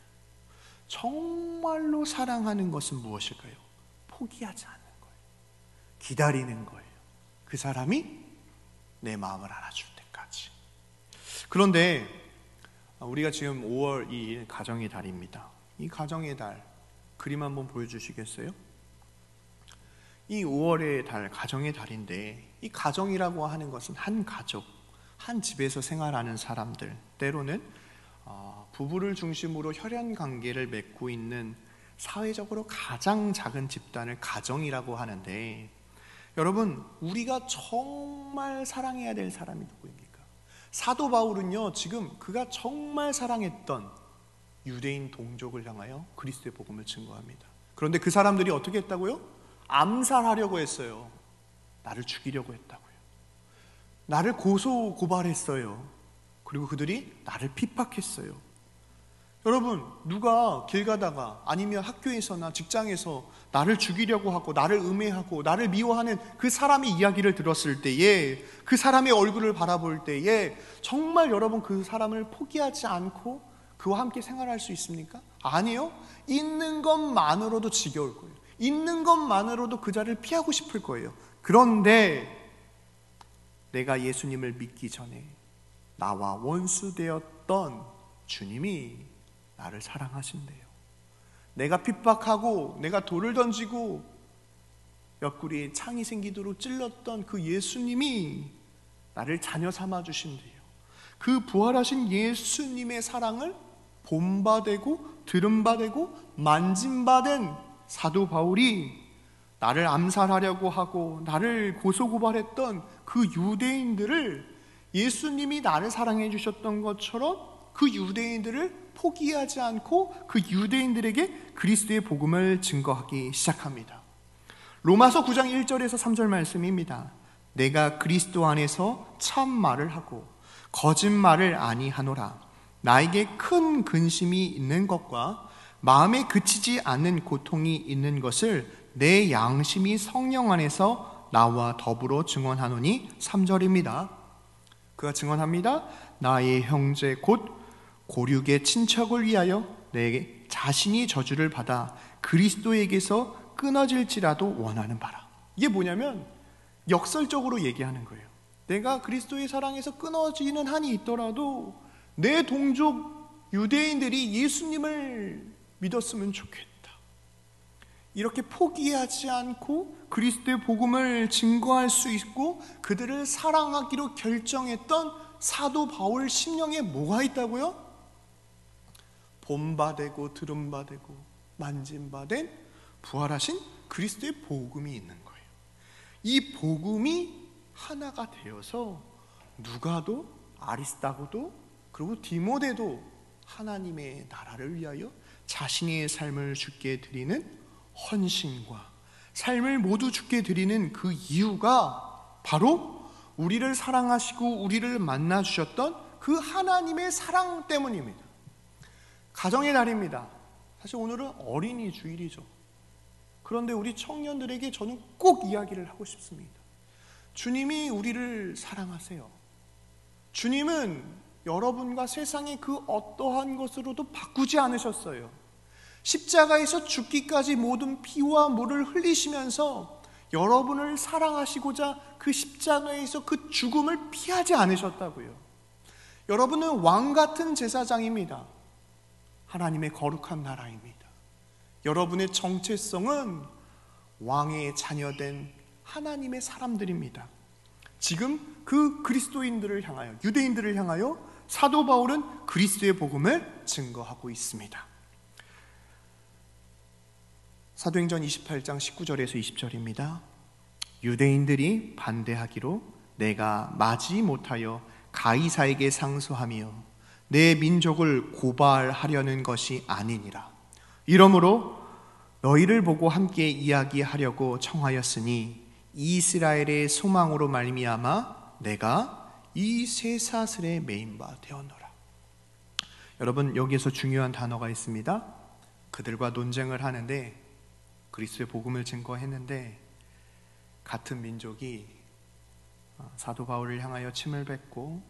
Speaker 5: 정말로 사랑하는 것은 무엇일까요? 포기하지 않는 거예요. 기다리는 거예요. 그 사람이 내 마음을 알아줄 때까지. 그런데 우리가 지금 5월 2일 가정의 달입니다. 이 가정의 달 그림 한번 보여주시겠어요? 이 5월의 달, 가정의 달인데 이 가정이라고 하는 것은 한 가족, 한 집에서 생활하는 사람들, 때로는 부부를 중심으로 혈연 관계를 맺고 있는 사회적으로 가장 작은 집단을 가정이라고 하는데, 여러분, 우리가 정말 사랑해야 될 사람이 누구입니까? 사도 바울은요, 지금 그가 정말 사랑했던 유대인 동족을 향하여 그리스도의 복음을 증거합니다. 그런데 그 사람들이 어떻게 했다고요? 암살하려고 했어요. 나를 죽이려고 했다고요. 나를 고소 고발했어요. 그리고 그들이 나를 핍박했어요. 여러분, 누가 길 가다가 아니면 학교에서나 직장에서 나를 죽이려고 하고 나를 음해하고 나를 미워하는 그 사람의 이야기를 들었을 때에, 그 사람의 얼굴을 바라볼 때에 정말 여러분 그 사람을 포기하지 않고 그와 함께 생활할 수 있습니까? 아니요. 있는 것만으로도 지겨울 거예요. 있는 것만으로도 그 자리를 피하고 싶을 거예요. 그런데 내가 예수님을 믿기 전에 나와 원수되었던 주님이 나를 사랑하신대요. 내가 핍박하고 내가 돌을 던지고 옆구리에 창이 생기도록 찔렀던 그 예수님이 나를 자녀 삼아 주신대요. 그 부활하신 예수님의 사랑을 본바되고 들은바되고 만진바된 사도 바울이 나를 암살하려고 하고 나를 고소고발했던 그 유대인들을 예수님이 나를 사랑해 주셨던 것처럼 그 유대인들을 포기하지 않고 그 유대인들에게 그리스도의 복음을 증거하기 시작합니다. 로마서 9장 1절에서 3절 말씀입니다. 내가 그리스도 안에서 참 말을 하고 거짓말을 아니하노라. 나에게 큰 근심이 있는 것과 마음에 그치지 않는 고통이 있는 것을 내 양심이 성령 안에서 나와 더불어 증언하노니. 3절입니다. 그가 증언합니다. 나의 형제 곧 고륙의 친척을 위하여 내 자신이 저주를 받아 그리스도에게서 끊어질지라도 원하는 바라. 이게 뭐냐면 역설적으로 얘기하는 거예요. 내가 그리스도의 사랑에서 끊어지는 한이 있더라도 내 동족 유대인들이 예수님을 믿었으면 좋겠다. 이렇게 포기하지 않고 그리스도의 복음을 증거할 수 있고 그들을 사랑하기로 결정했던 사도 바울 심령에 뭐가 있다고요? 본바되고 들은바되고 만진바된 부활하신 그리스도의 복음이 있는 거예요. 이 복음이 하나가 되어서 누가도 아리스다고도 그리고 디모데도 하나님의 나라를 위하여 자신의 삶을 주께 드리는 헌신과 삶을 모두 주께 드리는 그 이유가 바로 우리를 사랑하시고 우리를 만나주셨던 그 하나님의 사랑 때문입니다. 가정의 날입니다. 사실 오늘은 어린이 주일이죠. 그런데 우리 청년들에게 저는 꼭 이야기를 하고 싶습니다. 주님이 우리를 사랑하세요. 주님은 여러분과 세상의 그 어떠한 것으로도 바꾸지 않으셨어요. 십자가에서 죽기까지 모든 피와 물을 흘리시면서 여러분을 사랑하시고자 그 십자가에서 그 죽음을 피하지 않으셨다고요. 여러분은 왕같은 제사장입니다. 하나님의 거룩한 나라입니다. 여러분의 정체성은 왕의 자녀된 하나님의 사람들입니다. 지금 그 그리스도인들을 향하여, 유대인들을 향하여 사도 바울은 그리스도의 복음을 증거하고 있습니다. 사도행전 28장 19절에서 20절입니다. 유대인들이 반대하기로 내가 맞이 못하여 가이사에게 상소하며 내 민족을 고발하려는 것이 아니니라. 이러므로 너희를 보고 함께 이야기하려고 청하였으니 이스라엘의 소망으로 말미암아 내가 이 쇠사슬에 매인 바 되었노라. 여러분, 여기에서 중요한 단어가 있습니다. 그들과 논쟁을 하는데, 그리스도의 복음을 증거했는데, 같은 민족이 사도 바울을 향하여 침을 뱉고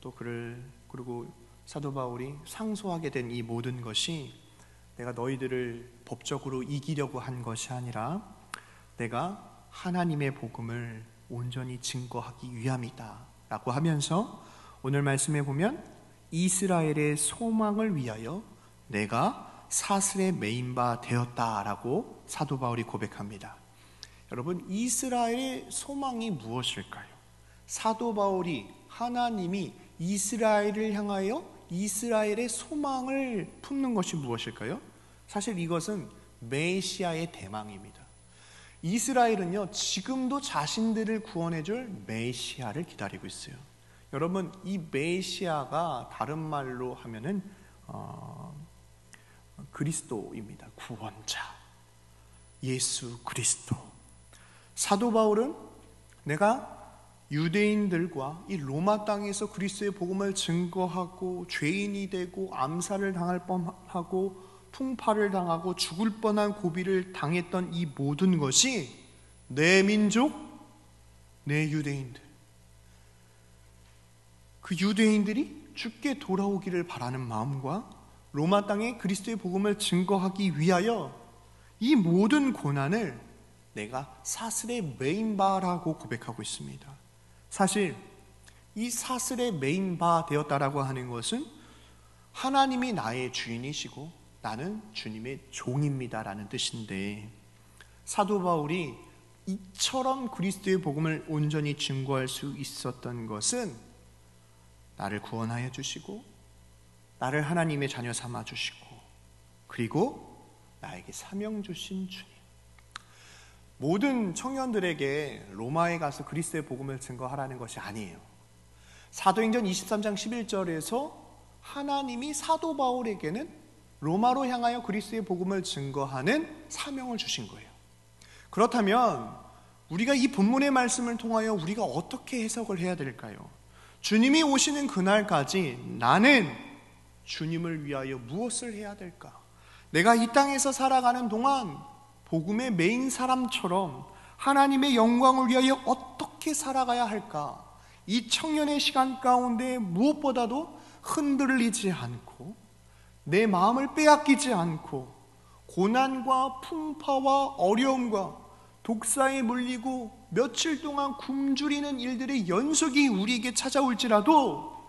Speaker 5: 또 그리고 사도 바울이 상소하게 된 이 모든 것이 내가 너희들을 법적으로 이기려고 한 것이 아니라 내가 하나님의 복음을 온전히 증거하기 위함이다 라고 하면서, 오늘 말씀에 보면 이스라엘의 소망을 위하여 내가 사슬에 매인 바 되었다라고 사도 바울이 고백합니다. 여러분, 이스라엘의 소망이 무엇일까요? 사도 바울이, 하나님이 이스라엘을 향하여 이스라엘의 소망을 품는 것이 무엇일까요? 사실 이것은 메시아의 대망입니다. 이스라엘은요, 지금도 자신들을 구원해줄 메시아를 기다리고 있어요. 여러분, 이 메시아가 다른 말로 하면은 그리스도입니다. 구원자, 예수 그리스도. 사도 바울은 내가 유대인들과 이 로마 땅에서 그리스도의 복음을 증거하고 죄인이 되고 암살을 당할 뻔하고 풍파를 당하고 죽을 뻔한 고비를 당했던 이 모든 것이 내 민족, 내 유대인들, 그 유대인들이 죽게 돌아오기를 바라는 마음과 로마 땅에 그리스도의 복음을 증거하기 위하여 이 모든 고난을 내가 사슬에 매인 바라고 고백하고 있습니다. 사실 이 사슬에 매인 바 되었다라고 하는 것은 하나님이 나의 주인이시고 나는 주님의 종입니다라는 뜻인데, 사도 바울이 이처럼 그리스도의 복음을 온전히 증거할 수 있었던 것은 나를 구원하여 주시고 나를 하나님의 자녀 삼아 주시고 그리고 나에게 사명 주신 주님. 모든 청년들에게 로마에 가서 그리스도의 복음을 증거하라는 것이 아니에요. 사도행전 23장 11절에서 하나님이 사도 바울에게는 로마로 향하여 그리스도의 복음을 증거하는 사명을 주신 거예요. 그렇다면 우리가 이 본문의 말씀을 통하여 우리가 어떻게 해석을 해야 될까요? 주님이 오시는 그날까지 나는 주님을 위하여 무엇을 해야 될까? 내가 이 땅에서 살아가는 동안 복음의 메인 사람처럼 하나님의 영광을 위하여 어떻게 살아가야 할까? 이 청년의 시간 가운데 무엇보다도 흔들리지 않고 내 마음을 빼앗기지 않고 고난과 풍파와 어려움과 독사에 물리고 며칠 동안 굶주리는 일들의 연속이 우리에게 찾아올지라도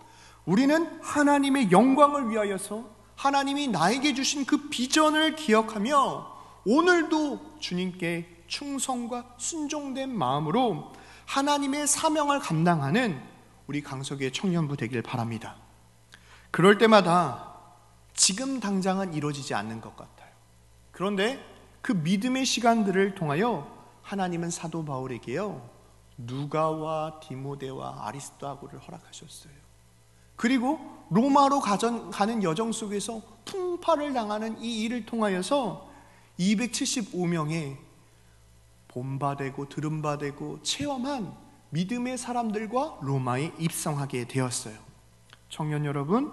Speaker 5: 우리는 하나님의 영광을 위하여서 하나님이 나에게 주신 그 비전을 기억하며 오늘도 주님께 충성과 순종된 마음으로 하나님의 사명을 감당하는 우리 강석의 청년부 되길 바랍니다. 그럴 때마다 지금 당장은 이루어지지 않는 것 같아요. 그런데 그 믿음의 시간들을 통하여 하나님은 사도 바울에게요, 누가와 디모데와 아리스도하고를 허락하셨어요. 그리고 로마로 가는 여정 속에서 풍파를 당하는 이 일을 통하여서 275명의 본받되고 들음받되고 체험한 믿음의 사람들과 로마에 입성하게 되었어요. 청년 여러분,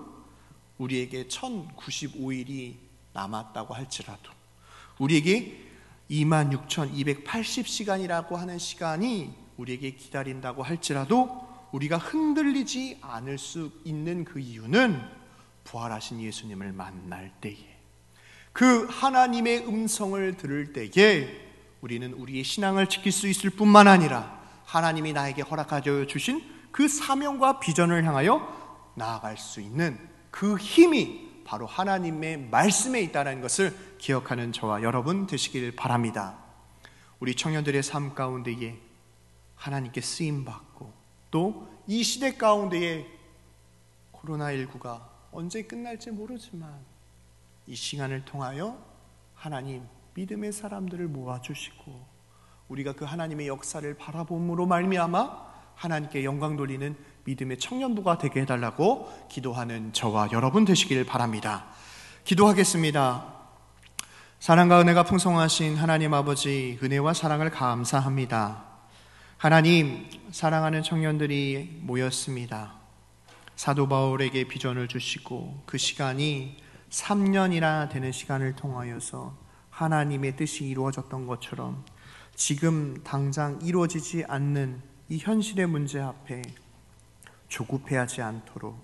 Speaker 5: 우리에게 1095일이 남았다고 할지라도, 우리에게 26,280시간이라고 하는 시간이 우리에게 기다린다고 할지라도 우리가 흔들리지 않을 수 있는 그 이유는 부활하신 예수님을 만날 때에, 그 하나님의 음성을 들을 때에 우리는 우리의 신앙을 지킬 수 있을 뿐만 아니라 하나님이 나에게 허락하여 주신 그 사명과 비전을 향하여 나아갈 수 있는 그 힘이 바로 하나님의 말씀에 있다는 것을 기억하는 저와 여러분 되시길 바랍니다. 우리 청년들의 삶 가운데에 하나님께 쓰임받고 또 이 시대 가운데에 코로나19가 언제 끝날지 모르지만 이 시간을 통하여 하나님 믿음의 사람들을 모아주시고 우리가 그 하나님의 역사를 바라봄으로 말미암아 하나님께 영광 돌리는 믿음의 청년부가 되게 해달라고 기도하는 저와 여러분 되시길 바랍니다. 기도하겠습니다. 사랑과 은혜가 풍성하신 하나님 아버지, 은혜와 사랑을 감사합니다. 하나님, 사랑하는 청년들이 모였습니다. 사도 바울에게 비전을 주시고 그 시간이 3년이나 되는 시간을 통하여서 하나님의 뜻이 이루어졌던 것처럼 지금 당장 이루어지지 않는 이 현실의 문제 앞에 조급해하지 않도록,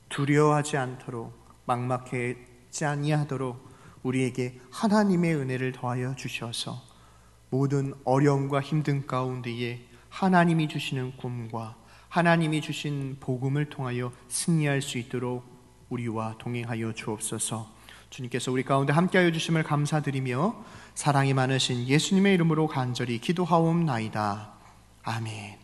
Speaker 5: 두려워하지 않도록, 막막해하지 아니하도록 우리에게 하나님의 은혜를 더하여 주셔서 모든 어려움과 힘든 가운데에 하나님이 주시는 꿈과 하나님이 주신 복음을 통하여 승리할 수 있도록 우리와 동행하여 주옵소서. 주님께서 우리 가운데 함께하여 주심을 감사드리며 사랑이 많으신 예수님의 이름으로 간절히 기도하옵나이다. 아멘.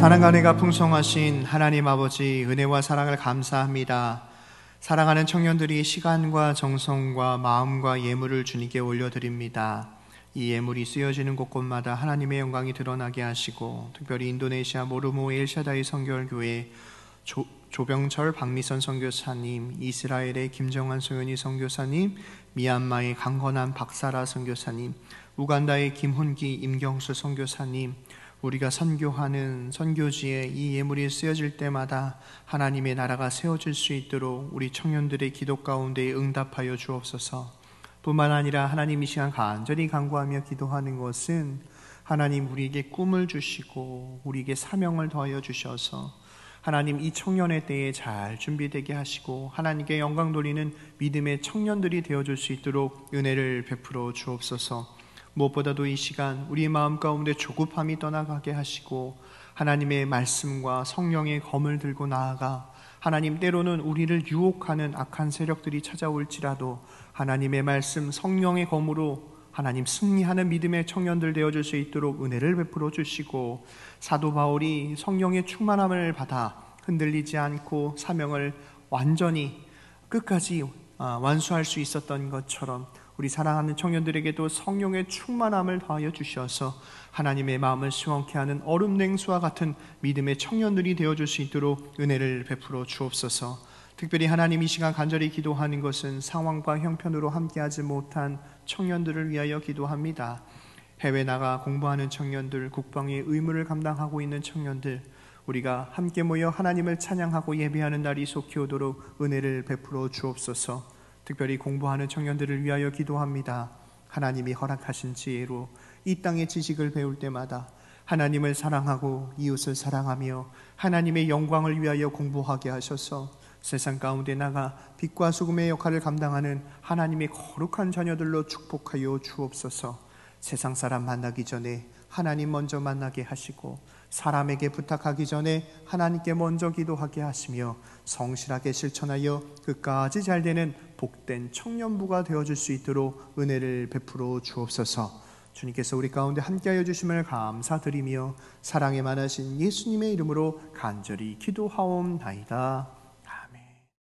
Speaker 5: 사랑과 은혜가 풍성하신 하나님 아버지, 은혜와 사랑을 감사합니다. 사랑하는 청년들이 시간과 정성과 마음과 예물을 주님께 올려드립니다. 이 예물이 쓰여지는 곳곳마다 하나님의 영광이 드러나게 하시고, 특별히 인도네시아 모르모 엘샤다이 선교교회 조병철 박미선 선교사님, 이스라엘의 김정환 소연이 선교사님, 미얀마의 강건한 박사라 선교사님, 우간다의 김훈기 임경수 선교사님, 우리가 선교하는 선교지에 이 예물이 쓰여질 때마다 하나님의 나라가 세워질 수 있도록 우리 청년들의 기도 가운데 응답하여 주옵소서. 뿐만 아니라 하나님 이 시간 간절히 간구하며 기도하는 것은 하나님 우리에게 꿈을 주시고 우리에게 사명을 더하여 주셔서 하나님 이 청년의 때에 잘 준비되게 하시고 하나님께 영광 돌리는 믿음의 청년들이 되어줄 수 있도록 은혜를 베풀어 주옵소서. 무엇보다도 이 시간 우리 마음 가운데 조급함이 떠나가게 하시고 하나님의 말씀과 성령의 검을 들고 나아가 하나님, 때로는 우리를 유혹하는 악한 세력들이 찾아올지라도 하나님의 말씀 성령의 검으로 하나님 승리하는 믿음의 청년들 되어줄 수 있도록 은혜를 베풀어 주시고, 사도 바울이 성령의 충만함을 받아 흔들리지 않고 사명을 완전히 끝까지 완수할 수 있었던 것처럼 우리 사랑하는 청년들에게도 성령의 충만함을 더하여 주셔서 하나님의 마음을 시원케 하는 얼음 냉수와 같은 믿음의 청년들이 되어줄 수 있도록 은혜를 베풀어 주옵소서. 특별히 하나님 이 시간 간절히 기도하는 것은 상황과 형편으로 함께하지 못한 청년들을 위하여 기도합니다. 해외 나가 공부하는 청년들, 국방의 의무를 감당하고 있는 청년들, 우리가 함께 모여 하나님을 찬양하고 예배하는 날이 속히 오도록 은혜를 베풀어 주옵소서. 특별히 공부하는 청년들을 위하여 기도합니다. 하나님이 허락하신 지혜로 이 땅의 지식을 배울 때마다 하나님을 사랑하고 이웃을 사랑하며 하나님의 영광을 위하여 공부하게 하셔서 세상 가운데 나가 빛과 소금의 역할을 감당하는 하나님의 거룩한 자녀들로 축복하여 주옵소서. 세상 사람 만나기 전에 하나님 먼저 만나게 하시고 사람에게 부탁하기 전에 하나님께 먼저 기도하게 하시며 성실하게 실천하여 끝까지 잘되는 복된 청년부가 되어줄 수 있도록 은혜를 베풀어 주옵소서. 주님께서 우리 가운데 함께하여 주심을 감사드리며 사랑에 많으신 예수님의 이름으로 간절히 기도하옵나이다.